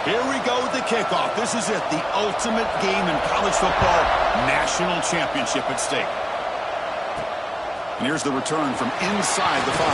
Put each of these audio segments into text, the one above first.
Here we go with the kickoff. This is it, the ultimate game in college football, national championship at stake. And here's the return from inside the 5.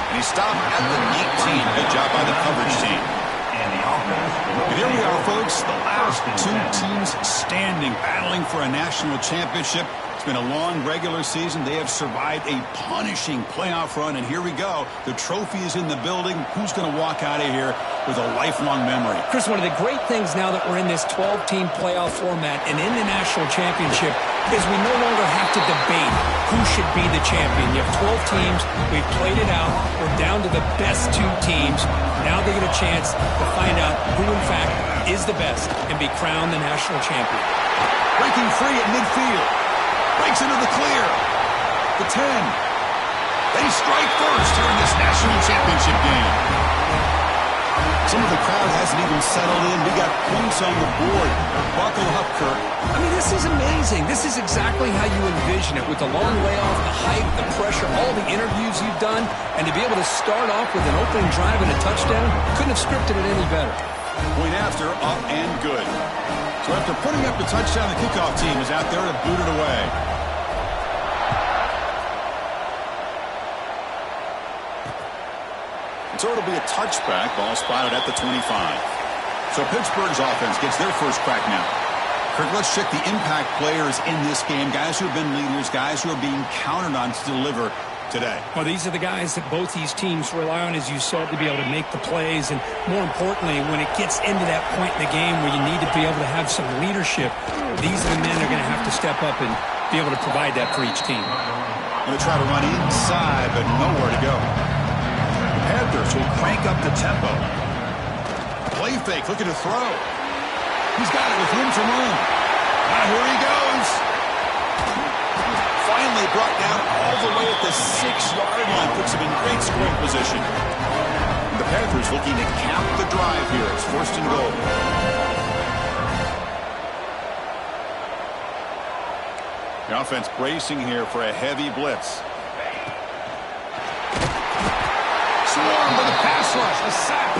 And he stopped at the 19. Good job by the coverage team. And here we are, folks, the last two teams standing, battling for a national championship. It's been a long regular season. They have survived a punishing playoff run, and here we go. The trophy is in the building. Who's going to walk out of here with a lifelong memory? Chris, one of the great things now that we're in this 12-team playoff format and in the national championship is we no longer have to debate who should be the champion. You have 12 teams. We've played it out. We're down to the best 2 teams. Now they get a chance to find out who, in fact, is the best and be crowned the national champion. Breaking free at midfield. Breaks into the clear. The 10. They strike first here in this national championship game. Some of the crowd hasn't even settled in. We got points on the board. Buckle up, Kirk. I mean, this is amazing. This is exactly how you envision it, with the long layoff, the hype, the pressure, all the interviews you've done, and to be able to start off with an opening drive and a touchdown, couldn't have scripted it any better. Point after, up and good. So after putting up the touchdown, the kickoff team is out there to boot it away. So it'll be a touchback. Ball spotted at the 25. So Pittsburgh's offense gets their first crack now. Kirk, let's check the impact players in this game. Guys who have been leaders, guys who are being counted on to deliver today. Well, these are the guys that both these teams rely on, as you said, to be able to make the plays. And more importantly, when it gets into that point in the game where you need to be able to have some leadership, these are the men that are going to have to step up and be able to provide that for each team. Going to try to run inside, but nowhere to go. Panthers will crank up the tempo. Play fake, looking to throw. He's got it with room to run. Now here he goes. Finally brought down all the way at the 6-yard line. Puts him in great scoring position. The Panthers looking to cap the drive here. It's 1st and goal. The offense bracing here for a heavy blitz. Swarm with a pass rush, a sack.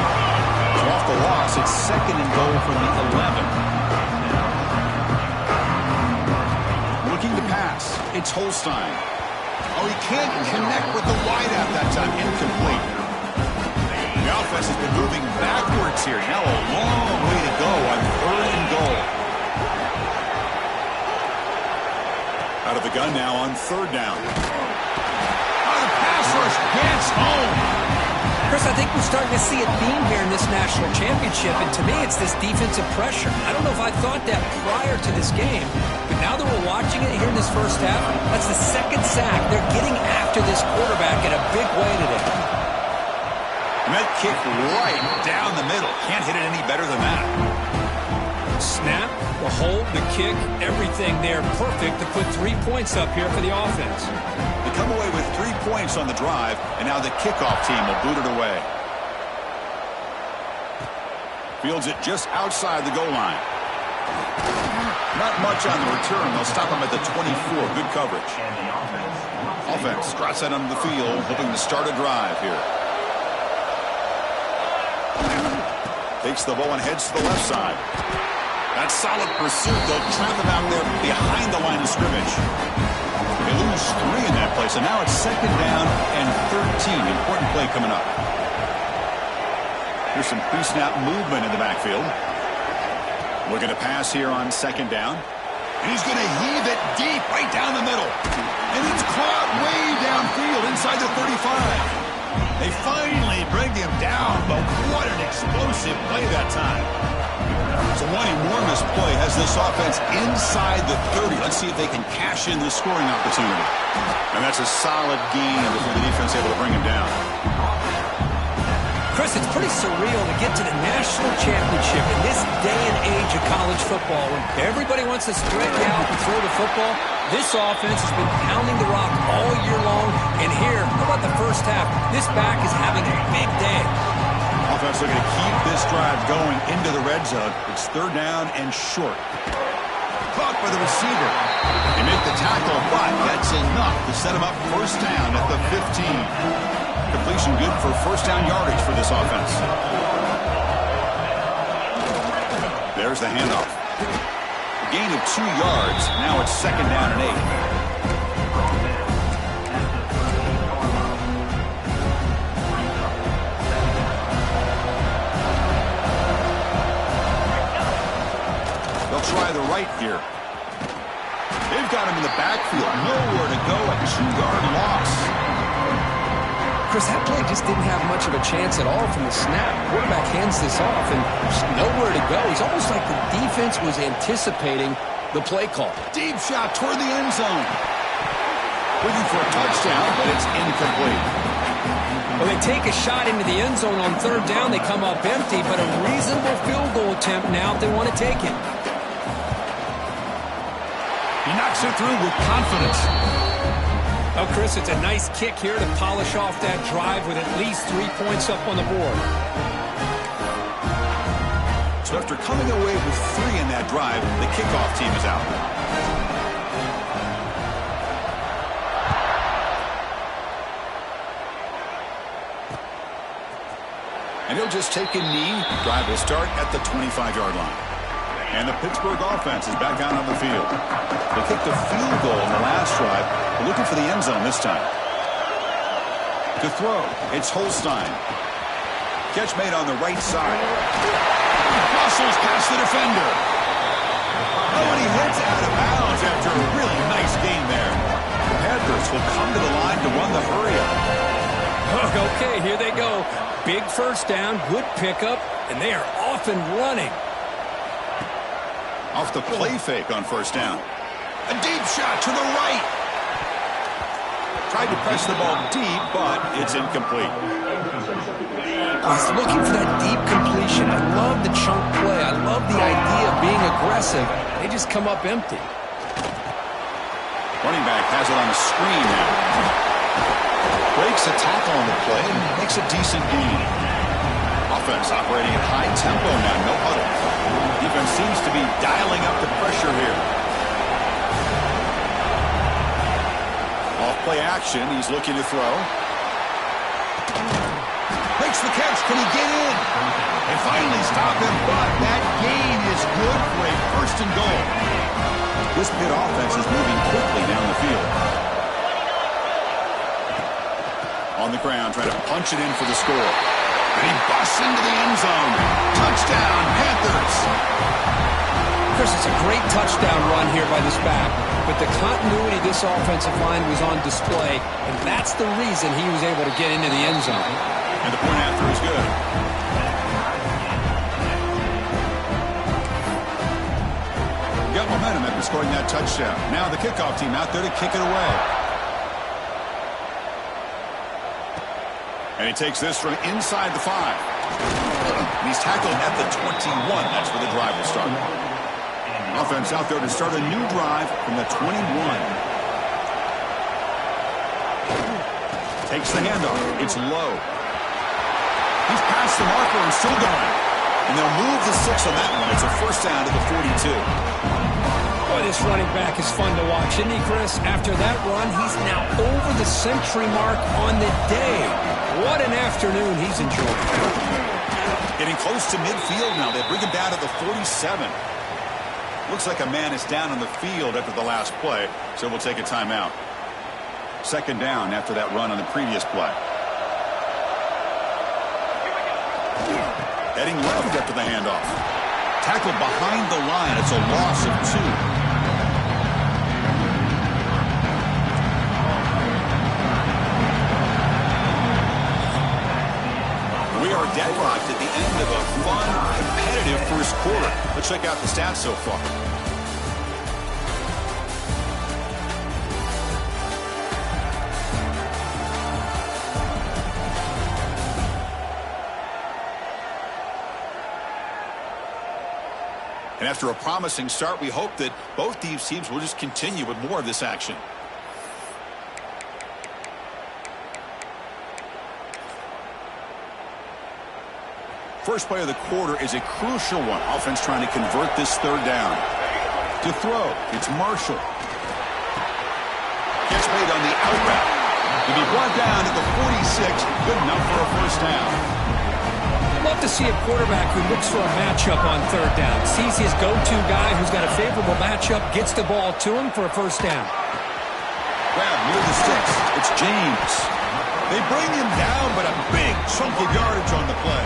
Off the loss, it's 2nd and goal from the 11. Looking to pass, it's Holstein. Oh, he can't connect with the wideout that time. Incomplete. The offense has been moving backwards here. Now a long way to go on 3rd and goal. Out of the gun now on 3rd down. Oh, the pass rush gets home. Chris, I think we're starting to see a theme here in this national championship, and to me it's this defensive pressure. I don't know if I thought that prior to this game, but now that we're watching it here in this first half, that's the 2nd sack. They're getting after this quarterback in a big way today. And that kick right down the middle. Can't hit it any better than that. Snap, the hold, the kick, everything there perfect to put 3 points up here for the offense. They come away with 3 points on the drive, and now the kickoff team will boot it away. Fields it just outside the goal line. Not much on the return. They'll stop him at the 24. Good coverage. Offense trots out onto the field, hoping to start a drive here. Takes the ball and heads to the left side. That solid pursuit. They'll trap him out there behind the line of scrimmage. They lose 3 in that play, so now it's 2nd down and 13. Important play coming up. Here's some pre-snap movement in the backfield. Looking to pass here on 2nd down. And he's going to heave it deep right down the middle. And it's caught way downfield inside the 35. They finally bring him down, but what an explosive play that time. So one enormous play has this offense inside the 30. Let's see if they can cash in the scoring opportunity. And that's a solid gain before the defense able to bring him down. Chris, it's pretty surreal to get to the national championship in this day and age of college football when everybody wants to strike out and throw the football. This offense has been pounding the rock all year long. And here, how about the first half? This back is having a big day. Offense looking to keep this drive going into the red zone. It's 3rd down and short. Caught by the receiver. They make the tackle, but that's enough to set him up 1st down at the 15. Completion good for 1st down yardage for this offense. There's the handoff. A gain of 2 yards. Now it's 2nd down and 8. Try the right here. They've got him in the backfield. Nowhere to go. A 2-yard loss. Chris, that play just didn't have much of a chance at all from the snap. Quarterback hands this off, and there's nowhere to go. It's almost like the defense was anticipating the play call. Deep shot toward the end zone. Looking for a touchdown, but it's incomplete. Well, they take a shot into the end zone on 3rd down. They come up empty, but a reasonable field goal attempt now if they want to take it. He knocks it through with confidence. Oh, Chris, it's a nice kick here to polish off that drive with at least 3 points up on the board. So after coming away with 3 in that drive, the kickoff team is out. And he'll just take a knee. Drive will start at the 25-yard line. And the Pittsburgh offense is back out on the field. They kicked a field goal in the last drive. They're looking for the end zone this time. To throw, it's Holstein. Catch made on the right side. Muscles past the defender. Oh, and he heads out of bounds after a really nice game there. The Panthers will come to the line to run the hurry-up. Okay, here they go. Big first down, good pickup, and they are off and running. Off the play fake on 1st down. A deep shot to the right. Tried to press the ball deep, but it's incomplete. He's looking for that deep completion. I love the chunk play. I love the idea of being aggressive. They just come up empty. Running back has it on the screen now. Breaks a tackle on the play and makes a decent gain. Offense operating at high tempo now, no huddle. Defense seems to be dialing up the pressure here. Off play action, he's looking to throw. Makes the catch, can he get in? They finally stop him, but that gain is good for a 1st and goal. This Pitt offense is moving quickly down the field. On the ground, trying to punch it in for the score. And he busts into the end zone. Touchdown, Panthers. Chris, it's a great touchdown run here by this back. But the continuity of this offensive line was on display, and that's the reason he was able to get into the end zone. And the point after is good. Got momentum after scoring that touchdown. Now the kickoff team out there to kick it away. And he takes this from inside the 5. And he's tackled at the 21. That's where the drive will start. Offense out there to start a new drive from the 21. Takes the handoff. It's low. He's past the marker and still going. And they'll move the 6 on that one. It's a 1st down to the 42. Boy, this running back is fun to watch, isn't he, Chris? After that run, he's now over the century mark on the day. What an afternoon he's enjoying. Getting close to midfield now. They bring him down to the 47. Looks like a man is down on the field after the last play, so we'll take a timeout. 2nd down after that run on the previous play. Heading left after the handoff. Tackled behind the line. It's a loss of 2. We are deadlocked at the end of a fun, competitive 1st quarter. Let's check out the stats so far. And after a promising start, we hope that both these teams will just continue with more of this action. First play of the quarter is a crucial one. Offense trying to convert this 3rd down. To throw, it's Marshall. Catch made on the out route. To be brought down at the 46, good enough for a 1st down. Love love to see a quarterback who looks for a matchup on third down. Sees his go-to guy who's got a favorable matchup, gets the ball to him for a first down. Grab near the sticks. It's James. They bring him down, but a big chunk of yardage on the play.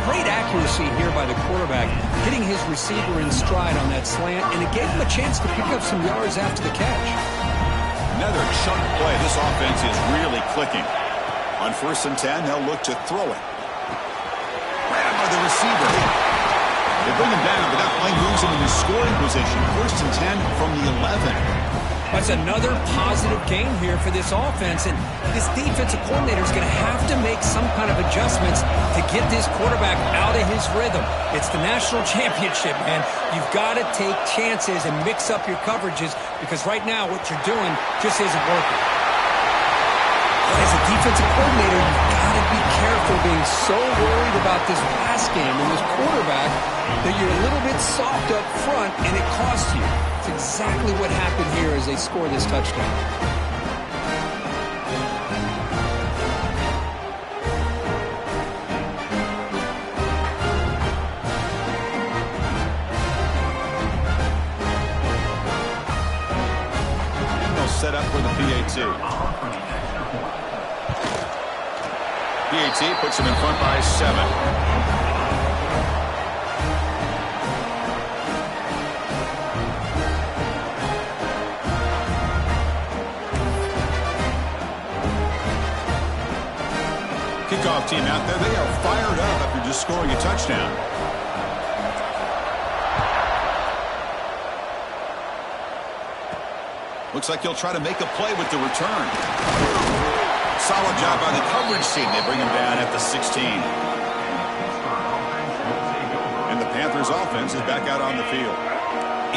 Great accuracy here by the quarterback, hitting his receiver in stride on that slant, and it gave him a chance to pick up some yards after the catch. Another chunk play. This offense is really clicking. On 1st and 10, they'll look to throw it. Grabbed by the receiver. They bring him down, but that play moves him into scoring position. 1st and 10 from the 11. That's another positive game here for this offense, and this defensive coordinator is going to have to make some kind of adjustments to get this quarterback out of his rhythm. It's the national championship, man. You've got to take chances and mix up your coverages because right now what you're doing just isn't working. As a defensive coordinator, you've got to be careful being so worried about this pass game and this quarterback that you're a little bit soft up front and it costs you. It's exactly what happened here as they score this touchdown. And they'll set up for the PAT. PAT puts him in front by 7. Kickoff team out there. They are fired up after just scoring a touchdown. Looks like he'll try to make a play with the return. Solid job by the coverage team. They bring him down at the 16. And the Panthers offense is back out on the field.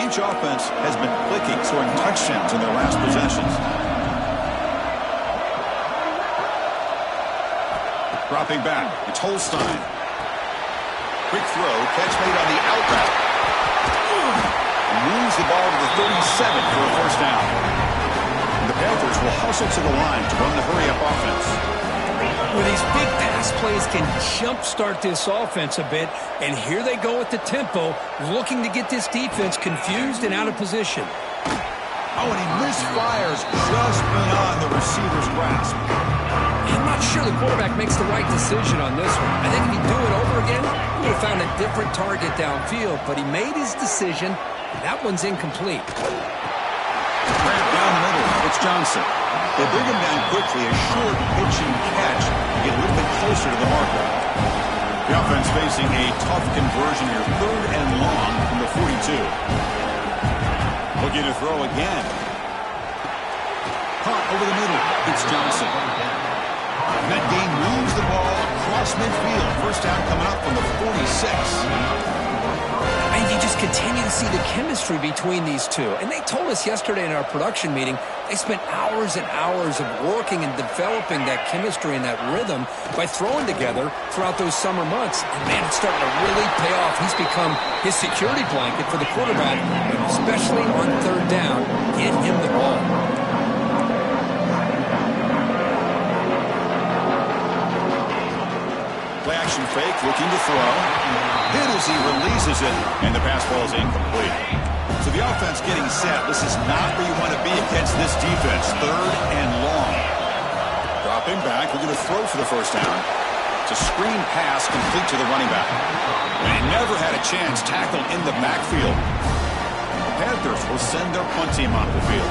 Each offense has been clicking, scoring touchdowns in their last possessions. Dropping back, it's Holstein. Quick throw, catch made on the out route. Moves the ball to the 37 for a first down. The Panthers will hustle to the line to run the hurry-up offense. Well, these big pass plays can jumpstart this offense a bit, and here they go with the tempo, looking to get this defense confused and out of position. Oh, and he misfires just beyond the receiver's grasp. I'm not sure the quarterback makes the right decision on this one. I think if he'd do it over again, he would have found a different target downfield, but he made his decision, and that one's incomplete. Grab down the middle. It's Johnson. They bring him down quickly. A short pitching catch to get a little bit closer to the marker. The offense facing a tough conversion here. 3rd and long from the 42. Looking to throw again. Caught over the middle. It's Johnson. And that game moves the ball across midfield. First down coming up from the 46. And you just continue to see the chemistry between these two. And they told us yesterday in our production meeting, they spent hours and hours of working and developing that chemistry and that rhythm by throwing together throughout those summer months. And, man, it's starting to really pay off. He's become his security blanket for the quarterback, especially on 3rd down. Get him the ball. Play action fake, looking to throw. Hit as he releases it, and the pass ball is incomplete. So the offense getting set. This is not where you want to be against this defense. 3rd and long. Dropping back, looking to throw for the first down. It's a screen pass complete to the running back. And he never had a chance tackled in the backfield. The Panthers will send their punt team onto the field.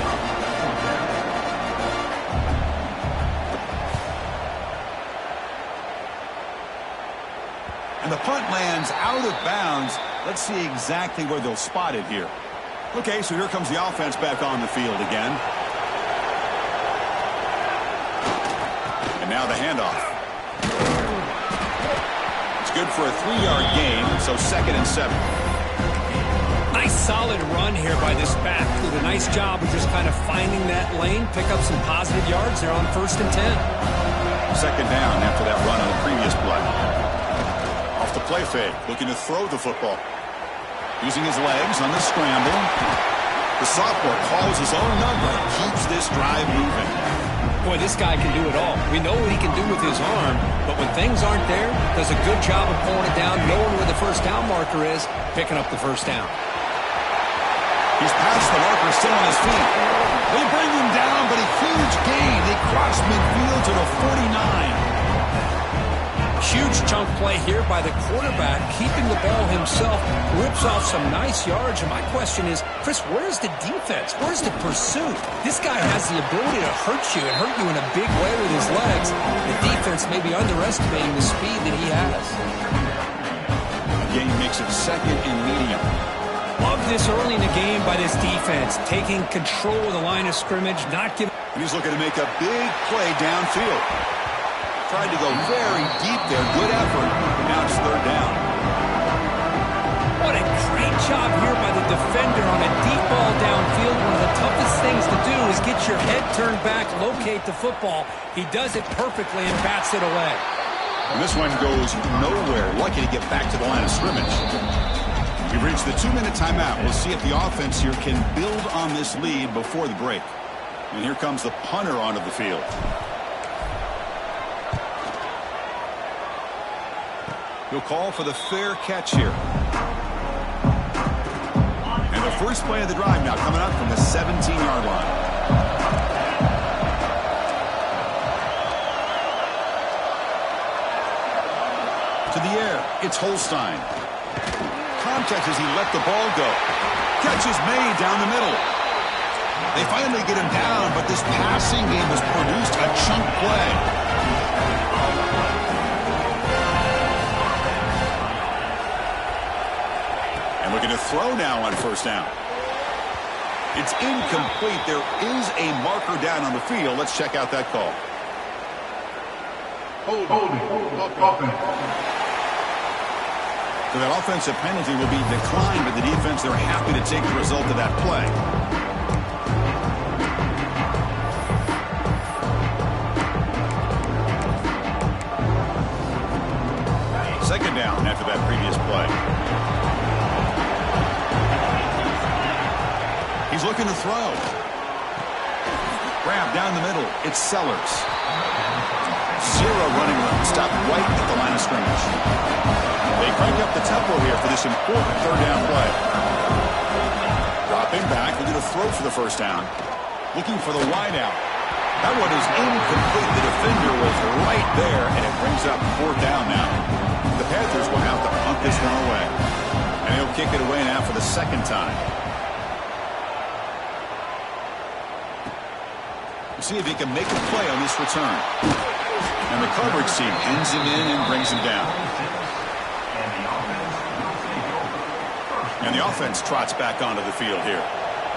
And the punt lands out of bounds. Let's see exactly where they'll spot it here. Okay, so here comes the offense back on the field again. And now the handoff. It's good for a 3-yard gain, so 2nd and 7. Nice solid run here by this back. Did a nice job of just kind of finding that lane, pick up some positive yards there on 1st and 10. 2nd down after that run on the previous play. Off the play fake, looking to throw the football. Using his legs on the scramble. The sophomore calls his own number, keeps this drive moving. Boy, this guy can do it all. We know what he can do with his arm, but when things aren't there, does a good job of pulling it down, knowing where the first down marker is, picking up the first down. He's past the marker, still on his feet. They bring him down, but a huge gain. They cross midfield to the 49. Huge chunk play here by the quarterback, keeping the ball himself, rips off some nice yards. And my question is, Chris, where's the defense? Where's the pursuit? This guy has the ability to hurt you and hurt you in a big way with his legs. The defense may be underestimating the speed that he has. The game makes it second and medium. Love this early in the game by this defense, taking control of the line of scrimmage, not giving. He's looking to make a big play downfield. Tried to go very deep there. Good effort. Now it's third down. What a great job here by the defender on a deep ball downfield. One of the toughest things to do is get your head turned back, locate the football. He does it perfectly and bats it away. And this one goes nowhere. Lucky to get back to the line of scrimmage. We've reached the 2-minute timeout. We'll see if the offense here can build on this lead before the break. And here comes the punter onto the field. He'll call for the fair catch here. And the first play of the drive now coming up from the 17-yard line. To the air, it's Holstein. Contact as he let the ball go. Catch is made down the middle. They finally get him down, but this passing game has produced a chunk play. Looking to throw now on first down. It's incomplete. There is a marker down on the field. Let's check out that call. Holding. So that offensive penalty will be declined by the defense. They're happy to take the result of that play. Second down after that previous play. He's looking to throw. Grab down the middle. It's Sellers. Zero running room. Stop right at the line of scrimmage. They crank up the tempo here for this important third down play. Dropping back. Looking to throw for the first down. Looking for the wide out. That one is incomplete. The defender was right there, and it brings up fourth down now. The Panthers will have to punt this one away. And he'll kick it away now for the second time. See if he can make a play on this return. And the coverage team ends him in and brings him down. And the offense trots back onto the field here.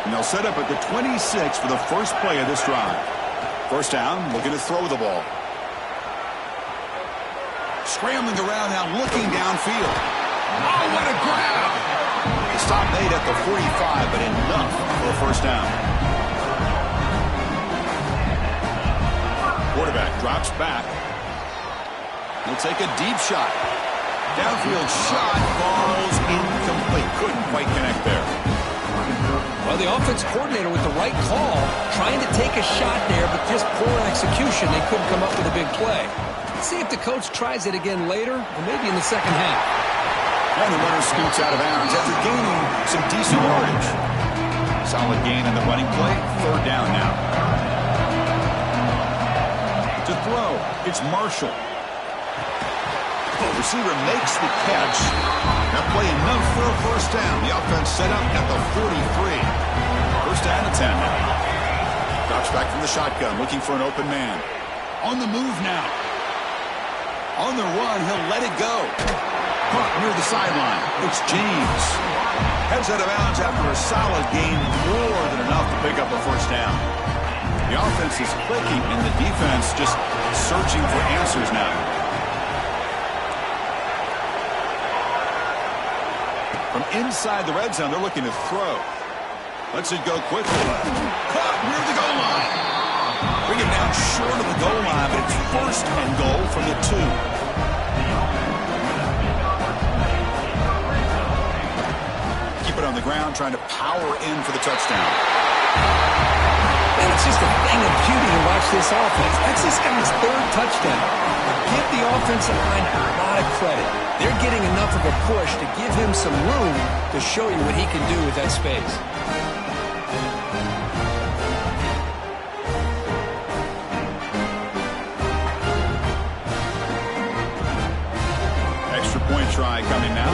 And they'll set up at the 26 for the first play of this drive. First down, looking to throw the ball. Scrambling around now, looking downfield. Oh, what a grab! The stop made at the 45, but enough for a first down. Quarterback drops back. He'll take a deep shot. Downfield shot falls incomplete. Couldn't quite connect there. Well, the offense coordinator with the right call, trying to take a shot there, but just poor execution. They couldn't come up with a big play. Let's see if the coach tries it again later, or maybe in the second half. And the runner scoots out of bounds after gaining some decent yardage. Solid gain in the running play. Third down now. To throw, it's Marshall. The receiver makes the catch. That play enough for a first down. The offense set up at the 43. First down and 10 now. Drops back from the shotgun, looking for an open man. On the move now. On the run, he'll let it go. Caught near the sideline. It's James. Heads out of bounds after a solid gain, more than enough to pick up a first down. The offense is clicking, and the defense just searching for answers now. From inside the red zone, they're looking to throw. Lets it go quickly. Caught near the goal line. Bring it down short of the goal line, but it's first and goal from the 2. Keep it on the ground, trying to power in for the touchdown. And it's just a thing of beauty to watch this offense. That's this guy's third touchdown. Give the offensive line a lot of credit. They're getting enough of a push to give him some room to show you what he can do with that space. Extra point try coming now.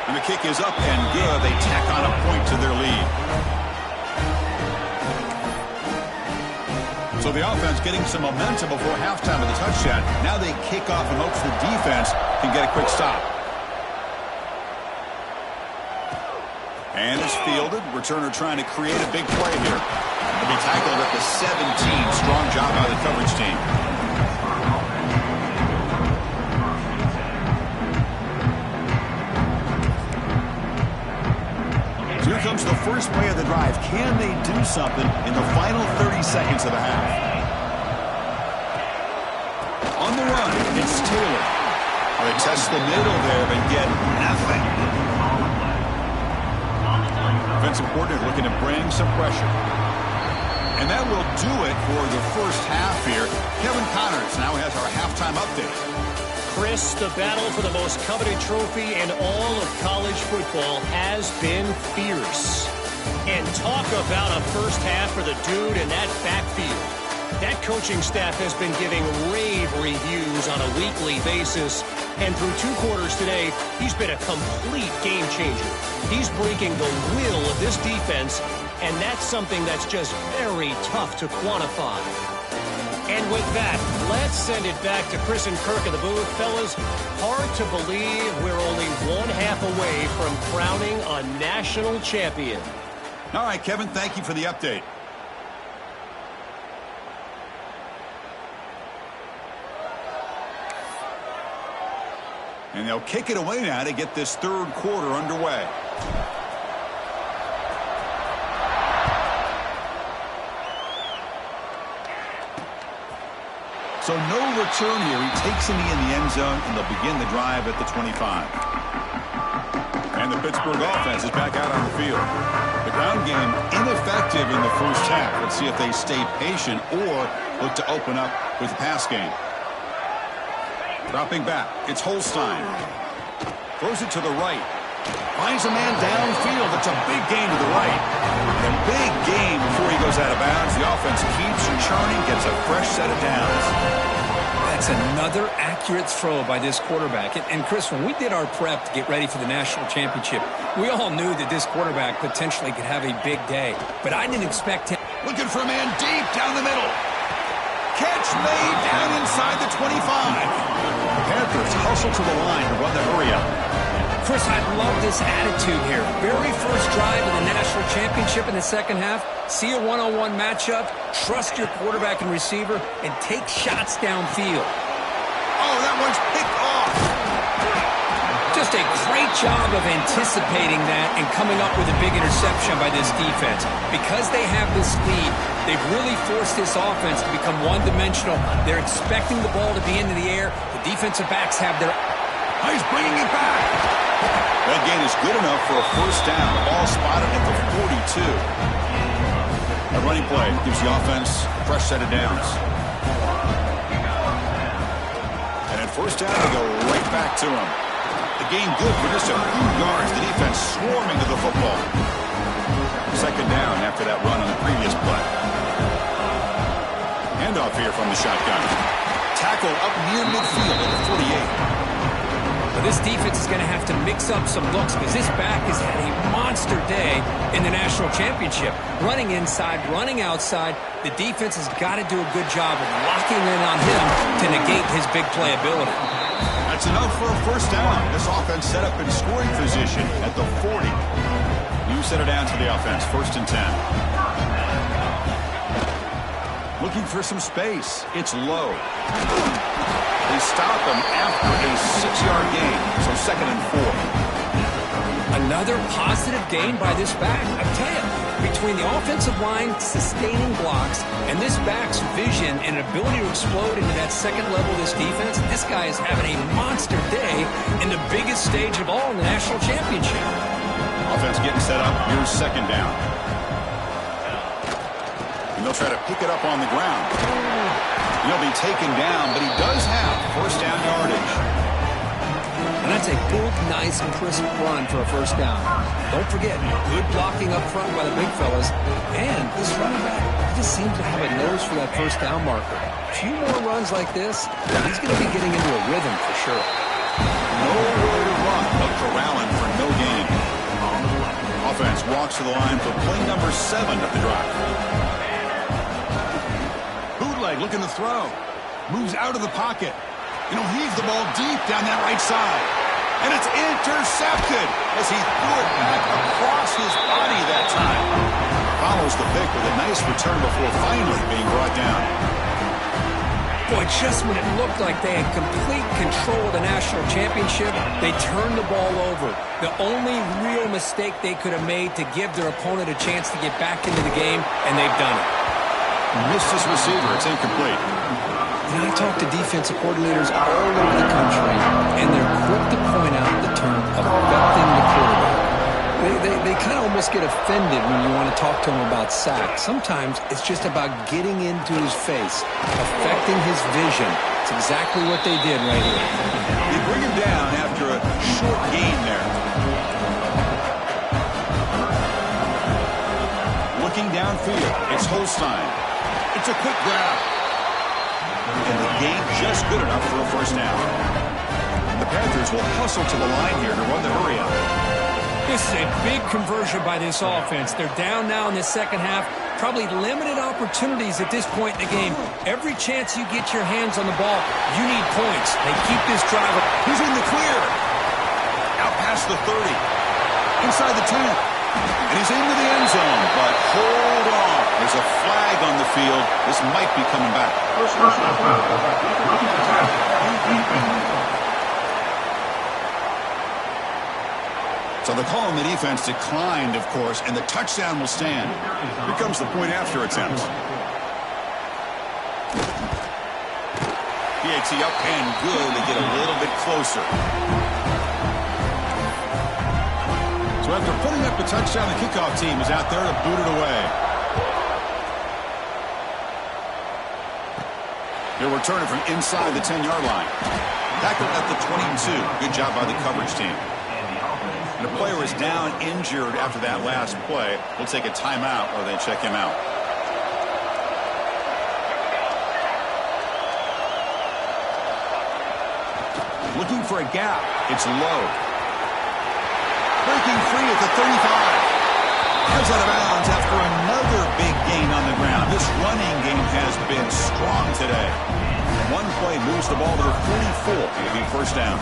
And the kick is up and good. They tack on a point to their lead. So the offense getting some momentum before halftime of the touchdown. Now they kick off in hopes the defense can get a quick stop. And it's fielded. Returner trying to create a big play here. He'll be tackled at the 17. Strong job by the coverage team. So here comes the first play of the drive. Can they do something in the final 30 seconds of the half? On the run, it's Taylor. They test the middle there, but get nothing. Defensive coordinator looking to bring some pressure. And that will do it for the first half here. Kevin Connors now has our halftime update. Chris, the battle for the most coveted trophy in all of college football has been fierce. And talk about a first half for the dude in that backfield. That coaching staff has been giving rave reviews on a weekly basis. And through 2 quarters today, he's been a complete game changer. He's breaking the will of this defense, and that's something that's just very tough to quantify. And with that, let's send it back to Chris and Kirk in the booth. Fellas, hard to believe we're only 1/2 away from crowning a national champion. All right, Kevin, thank you for the update. And they'll kick it away now to get this third quarter underway. So no return here. He takes it in the end zone, and they'll begin the drive at the 25. And the Pittsburgh offense is back out on the field. The ground game ineffective in the first half. Let's see if they stay patient or look to open up with the pass game. Dropping back, it's Holstein. Throws it to the right. Finds a man downfield. It's a big gain to the right. And a big gain before he goes out of bounds. The offense keeps churning, gets a fresh set of downs. That's another accurate throw by this quarterback. And Chris, when we did our prep to get ready for the national championship, we all knew that this quarterback potentially could have a big day. But I didn't expect him. Looking for a man deep down the middle. Catch made down inside the 25. The Panthers hustle to the line to run the hurry up. Chris, I love this attitude here. Very first drive of the national championship in the second half. See a one-on-one matchup, trust your quarterback and receiver, and take shots downfield. Oh, that one's picked off. Just a great job of anticipating that and coming up with a big interception by this defense. Because they have this lead, they've really forced this offense to become one-dimensional. They're expecting the ball to be into the air. The defensive backs have their... He's bringing it back. That gain is good enough for a first down. The ball spotted at the 42. A running play gives the offense a fresh set of downs. And at first down, they go right back to him. The gain good for just a few yards. The defense swarming to the football. Second down after that run on the previous play. Handoff here from the shotgun. Tackle up near midfield at the 48. But this defense is going to have to mix up some looks because this back has had a monster day in the national championship. Running inside, running outside. The defense has got to do a good job of locking in on him to negate his big play ability. That's enough for a first down. This offense set up in scoring position at the 40. You set it down to the offense. First and 10. Looking for some space. It's low. They stop him after a 6-yard gain. So second and 4. Another positive gain by this back. I tell you, between the offensive line sustaining blocks and this back's vision and ability to explode into that second level of this defense, this guy is having a monster day in the biggest stage of all in the national championship. Offense getting set up. Here's second down. And they'll try to pick it up on the ground. He'll be taken down, but he does have first down yardage. And that's a big, nice, crisp run for a first down. Don't forget, good blocking up front by the big fellas. And this running back, he just seems to have a nose for that first down marker. A few more runs like this, he's going to be getting into a rhythm for sure. Nowhere to run, but corralling for no gain. Offense walks to the line for play number 7 of the drive. Bootleg looking to throw. Moves out of the pocket. And he'll heave the ball deep down that right side. And it's intercepted as he threw it back across his body that time. Follows the pick with a nice return before finally being brought down. Boy, just when it looked like they had complete control of the national championship, they turned the ball over. The only real mistake they could have made to give their opponent a chance to get back into the game, and they've done it. Missed his receiver. It's incomplete. And I talk to defensive coordinators all over the country, and they're quick to point out the term affecting the quarterback. They kind of almost get offended when you want to talk to them about sacks. Sometimes it's just about getting into his face, affecting his vision. It's exactly what they did right here. They bring him down after a short gain there. Looking downfield, it's Holstein. It's a quick grab. And the gain just good enough for a first down. The Panthers will hustle to the line here to run the hurry up. This is a big conversion by this offense. They're down now in the second half. Probably limited opportunities at this point in the game. Every chance you get your hands on the ball, you need points. They keep this drive up. He's in the clear. Out past the 30. Inside the 10. And he's into the end zone, but hold on. There's a flag on the field. This might be coming back. So the call on the defense declined, of course, and the touchdown will stand. Here comes the point after attempt. PAT up and good to get a little bit closer. So after putting up the touchdown, the kickoff team is out there to boot it away. They'll return it from inside the 10-yard line. Tackled at the 22. Good job by the coverage team. And the player is down injured after that last play. We'll take a timeout or they check him out. Looking for a gap. It's low. Breaking free at the 35. Comes out of bounds after another big gain on the ground. This running game has been strong today. One play moves the ball to the 44. It'll be first down.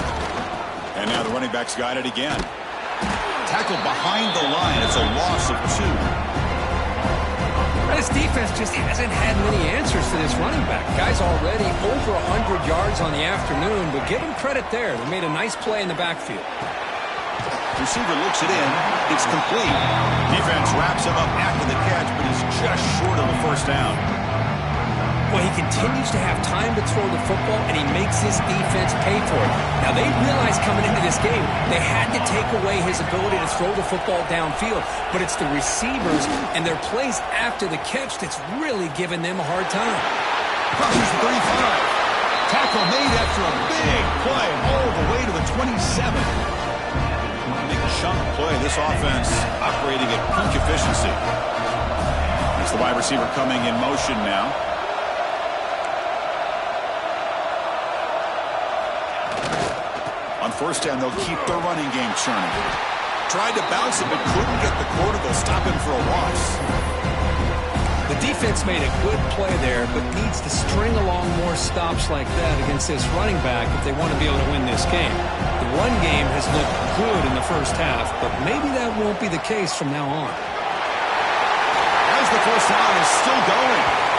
And now the running back's got it again. Tackled behind the line. It's a loss of 2. This defense just hasn't had many answers to this running back. Guy's already over 100 yards on the afternoon, but give him credit there. They made a nice play in the backfield. Receiver looks it in. It's complete. Defense wraps him up after the catch, but he's just short of a first down. Well, he continues to have time to throw the football, and he makes his defense pay for it. Now, they realized coming into this game, they had to take away his ability to throw the football downfield. But it's the receivers and their plays after the catch that's really giving them a hard time. Crosses the 35. Tackle made after a big play all the way to the 27. Big chunk play. This offense operating at peak efficiency. It's the wide receiver coming in motion now. On first down, they'll keep their running game churning. Tried to bounce it, but couldn't get the quarter. They'll stop him for a loss. The defense made a good play there, but needs to string along more stops like that against this running back if they want to be able to win this game. The run game has looked good in the first half, but maybe that won't be the case from now on. As the first down is still going.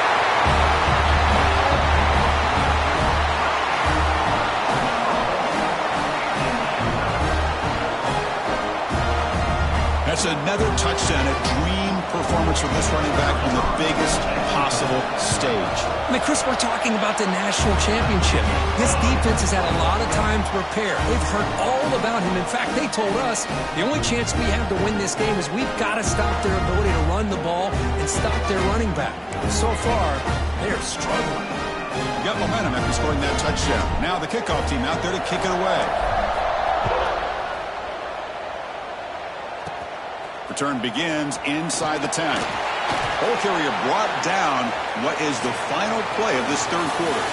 That's another touchdown, a dream performance from this running back on the biggest possible stage. stage. I mean, Chris, we're talking about the national championship. This defense has had a lot of time to prepare. They've heard all about him. In fact, they told us the only chance we have to win this game is we've got to stop their ability to run the ball and stop their running back. So far, they're struggling. Got momentum after scoring that touchdown. Now the kickoff team out there to kick it away. Return begins inside the 10. Ball carrier brought down. What is the final play of this third quarter?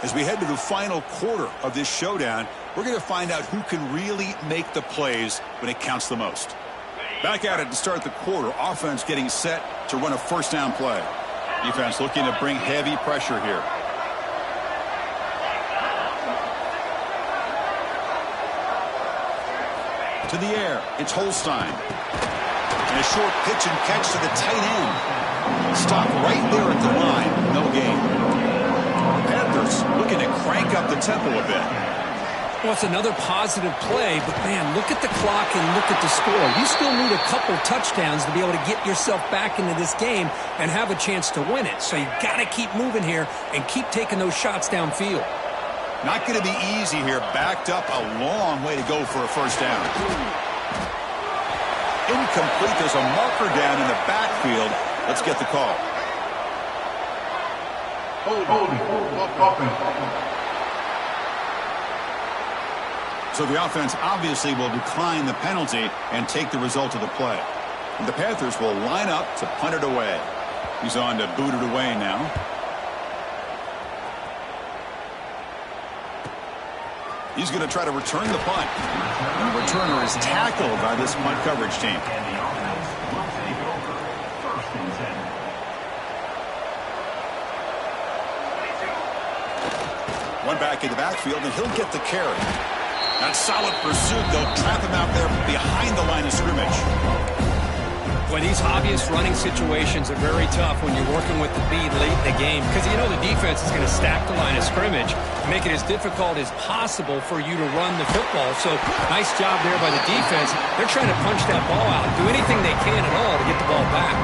As we head to the final quarter of this showdown, we're going to find out who can really make the plays when it counts the most. Back at it to start the quarter. Offense getting set to run a first down play. Defense looking to bring heavy pressure here. To the air. It's Holstein. And a short pitch and catch to the tight end. Stop right there at the line. No gain. Panthers looking to crank up the tempo a bit. Well, it's another positive play, but, man, look at the clock and look at the score. You still need a couple touchdowns to be able to get yourself back into this game and have a chance to win it. So you've got to keep moving here and keep taking those shots downfield. Not going to be easy here. Backed up a long way to go for a first down. Incomplete. There's a marker down in the backfield. Let's get the call. So the offense obviously will decline the penalty and take the result of the play. And the Panthers will line up to punt it away. He's on to boot it away now. He's going to try to return the punt. And the returner is tackled by this punt coverage team. One back in the backfield, and he'll get the carry. That solid pursuit. They'll trap him out there behind the line of scrimmage. Well, these obvious running situations are very tough when you're working with the lead late in the game because you know the defense is going to stack the line of scrimmage and make it as difficult as possible for you to run the football. So nice job there by the defense. They're trying to punch that ball out, do anything they can at all to get the ball back.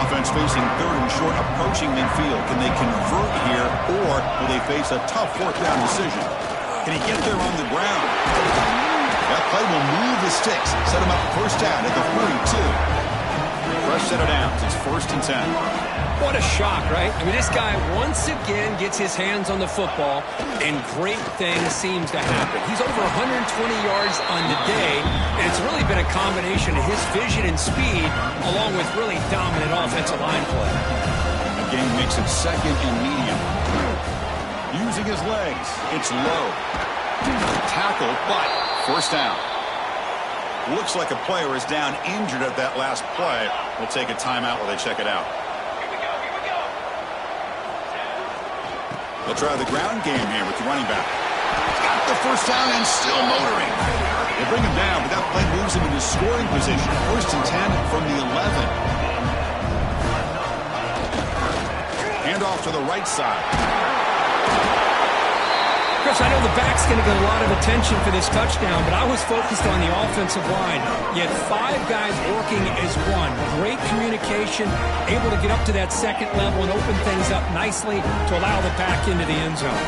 Offense facing third and short, approaching midfield. Can they convert here, or will they face a tough fourth down decision? Can he get there on the ground? That play will move the sticks. Set him up first down at the 42. Fresh set of downs. It's 1st and 10. What a shock, right? I mean, this guy once again gets his hands on the football, and great things seems to happen. He's over 120 yards on the day, and it's really been a combination of his vision and speed along with really dominant offensive line play. Again, makes it second and medium. Using his legs. It's low. Tackle, but first down. Looks like a player is down injured at that last play. We'll take a timeout while they check it out. They'll try the ground game here with the running back. Got the first down and still motoring. They bring him down, but that play moves him into scoring position. 1st and 10 from the 11. Hand off to the right side. Chris, I know the back's going to get a lot of attention for this touchdown, but I was focused on the offensive line. You had 5 guys working as one. Great communication, able to get up to that second level and open things up nicely to allow the back into the end zone.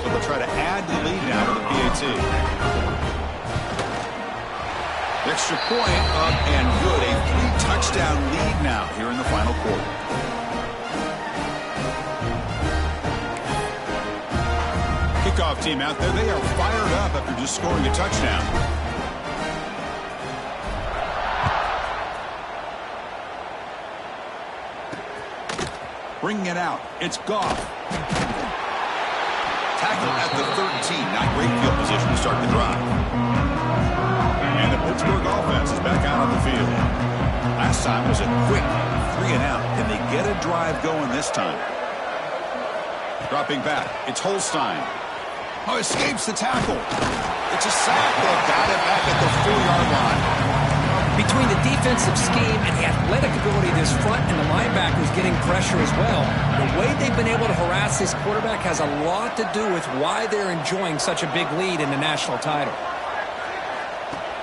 So they'll try to add the lead now to the PAT. Extra point up and good. A 3-touchdown lead now here in the final quarter. Kickoff team out there. They are fired up after just scoring a touchdown. Bringing it out. It's Goff. Tackle at the 13. Not great field position to start the drive. And the Pittsburgh offense is back out on the field. Last time was a quick 3 and out. Can they get a drive going this time? Dropping back. It's Holstein. Oh, escapes the tackle. It's a sack. They've got it back at the 4-yard line. Between the defensive scheme and the athletic ability of front and the linebackers getting pressure as well. The way they've been able to harass this quarterback has a lot to do with why they're enjoying such a big lead in the national title.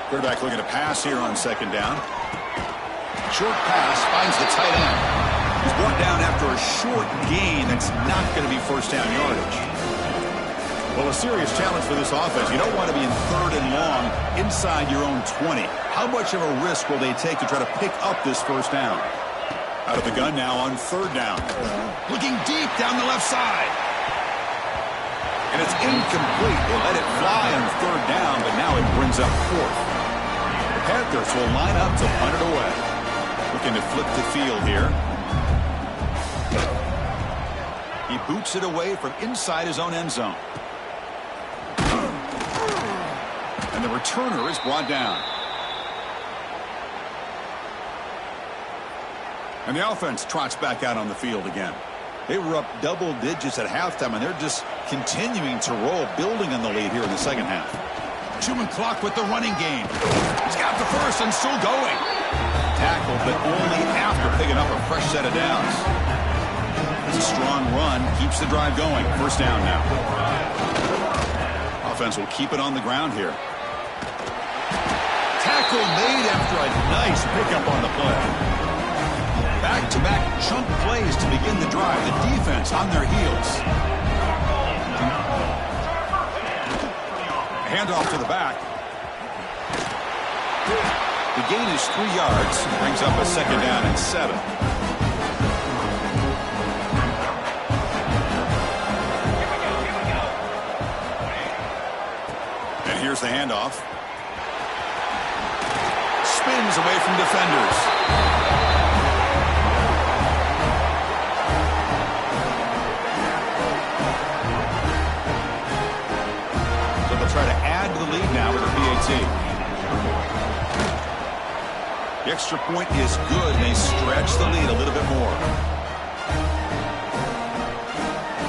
Quarterback looking to pass here on second down. Short pass finds the tight end. He's brought down after a short gain that's not going to be first down yardage. Well, a serious challenge for this offense. You don't want to be in third and long inside your own 20. How much of a risk will they take to try to pick up this first down? Out of the gun now on third down. Looking deep down the left side. And it's incomplete. They let it fly on third down, but now it brings up fourth. The Panthers will line up to punt it away. Looking to flip the field here. He boots it away from inside his own end zone. And the returner is brought down. And the offense trots back out on the field again. They were up double digits at halftime, and they're just continuing to roll, building on the lead here in the second half. 2-minute clock with the running game. He's got the first and still going. Tackle, but only after picking up a fresh set of downs. It's a strong run, keeps the drive going. First down now. Offense will keep it on the ground here. Tackle made after a nice pickup on the play. Back-to-back chunk plays to begin the drive. The defense on their heels. Handoff to the back. The gain is 3 yards. Brings up a second down and 7. And here's the handoff. Spins away from defenders. Try to add to the lead now with a PAT. The extra point is good, and they stretch the lead a little bit more.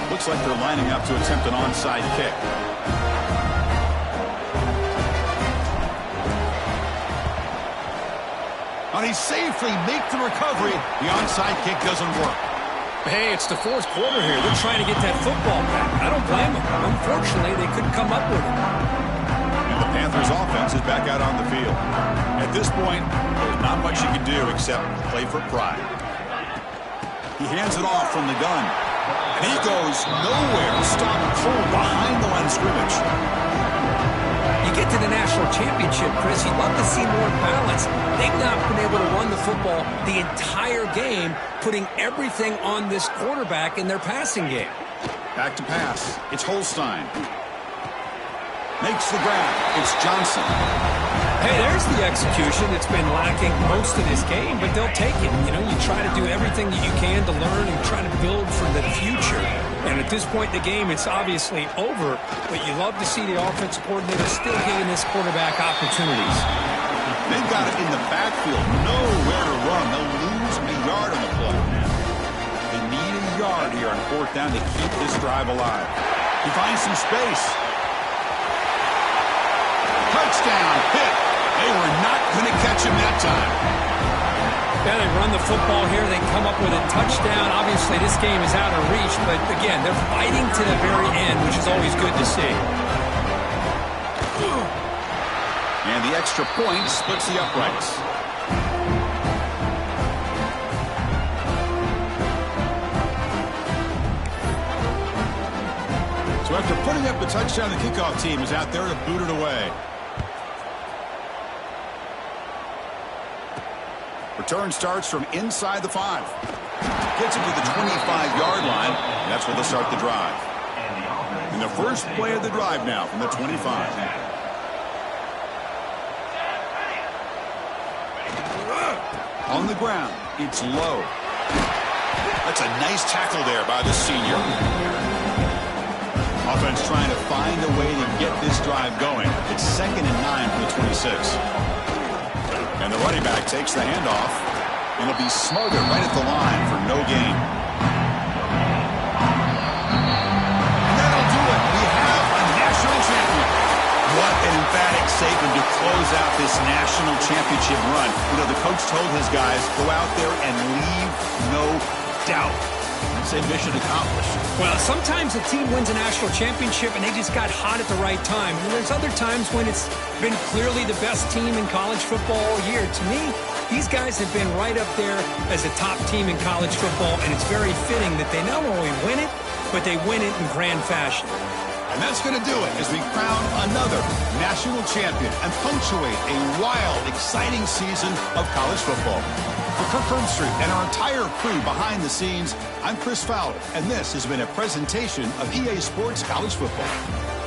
Looks like they're lining up to attempt an onside kick. And he safely makes the recovery. The onside kick doesn't work. Hey, it's the fourth quarter here. They're trying to get that football back. I don't blame them. Unfortunately, they couldn't come up with it. And the Panthers' offense is back out on the field. At this point, there's not much you can do except play for pride. He hands it off from the gun. And he goes nowhere. Stopped cold behind the line of scrimmage. You get to the national championship, Chris, you'd love to see more balance. They've not been able to run the football the entire game, putting everything on this quarterback in their passing game. Back to pass. It's Holstein. Makes the grab. It's Johnson. Hey, there's the execution. It's been lacking most of this game, but they'll take it. You know, you try to do everything that you can to learn and try to build for the future. And at this point in the game, it's obviously over, but you love to see the offensive coordinator still giving this quarterback opportunities. They've got it in the backfield. Nowhere to run. They'll lose a yard on the play. They need a yard here on fourth down to keep this drive alive. He finds some space. Touchdown, Pitt. They were not going to catch him that time. Yeah, they run the football here. They come up with a touchdown. Obviously, this game is out of reach, but again, they're fighting to the very end, which is always good to see. And the extra point splits the uprights. So after putting up the touchdown, the kickoff team is out there to boot it away. Return starts from inside the 5. Gets it to the 25-yard line. And that's where they'll start the drive. And the first play of the drive now from the 25. On the ground, it's low. That's a nice tackle there by the senior. Offense trying to find a way to get this drive going. It's 2nd and 9 from the 26. And the running back takes the handoff. It'll be smothered right at the line for no gain. And that'll do it. We have a national champion. What an emphatic statement to close out this national championship run. You know, the coach told his guys, go out there and leave no doubt. I'd say mission accomplished. Well, sometimes a team wins a national championship and they just got hot at the right time. And there's other times when it's been clearly the best team in college football all year. To me, these guys have been right up there as a top team in college football, and it's very fitting that they not only win it, but they win it in grand fashion. And that's going to do it as we crown another national champion and punctuate a wild, exciting season of college football. For Kirk Herbstreit and our entire crew behind the scenes, I'm Chris Fowler, and this has been a presentation of EA Sports College Football.